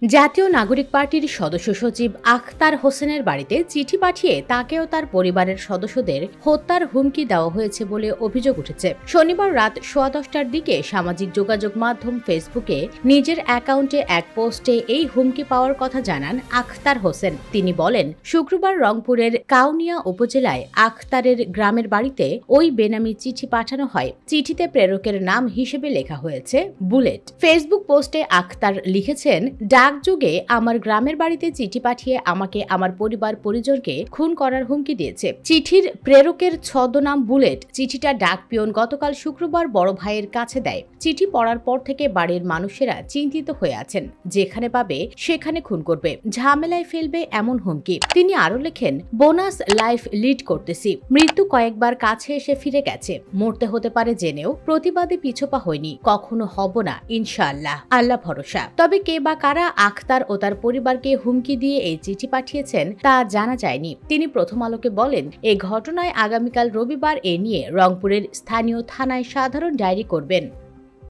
জাতীয় নাগরিক পার্টির সদস্য সচিব আখতার হোসেনের বাড়িতে চিঠি পাঠিয়ে তাকে ও তার পরিবারের সদস্যদের হত্যার হুমকি দেওয়া হয়েছে বলে অভিযোগ উঠেছে। শনিবার রাত 10:15টার দিকে সামাজিক যোগাযোগ মাধ্যম ফেসবুকে নিজের অ্যাকাউন্টে এক পোস্টে এই হুমকি পাওয়ার কথা জানান আখতার হোসেন। তিনি বলেন, শুক্রবার রংপুরের কাউনিয়া উপজেলায় আখতারের গ্রামের বাড়িতে ওই বেনামি চিঠি পাঠানো হয়। চিঠিতে প্রেরকের নাম হিসেবে লেখা হয়েছে বুলেট। ফেসবুক পোস্টে আখতার লিখেছেন, যুগে আমার গ্রামের বাড়িতে চিঠি পাঠিয়ে আমাকে আমার পরিবার পরিজনকে খুন করার হুমকি দিয়েছে। চিঠির প্রেরকের ছদ্মনাম বুলেট। চিঠিটা ডাক পিয়ন গতকাল শুক্রবার বড় ভাইয়ের কাছে দেয়। চিঠি পড়ার পর থেকে বাড়ির মানুষেরা চিন্তিত হয়ে আছেন, যেখানে পাবে সেখানে খুন করবে, ঝামেলায় ফেলবে এমন হুমকি। তিনি আরো লেখেন, বোনাস লাইফ লিড করতেছি, মৃত্যু কয়েকবার কাছে এসে ফিরে গেছে, মরতে হতে পারে জেনেও প্রতিবাদে পিছপা হয়নি, কখনো হব না, ইনশাআল্লাহ, আল্লাহ ভরসা। তবে কে বা কারা আখতার ও তার পরিবারকে হুমকি দিয়ে এই চিঠি পাঠিয়েছেন তা জানা যায়নি। তিনি প্রথম আলোকে বলেন, এই ঘটনায় আগামীকাল রবিবার এ নিয়ে রংপুরের স্থানীয় থানায় সাধারণ ডায়েরি করবেন।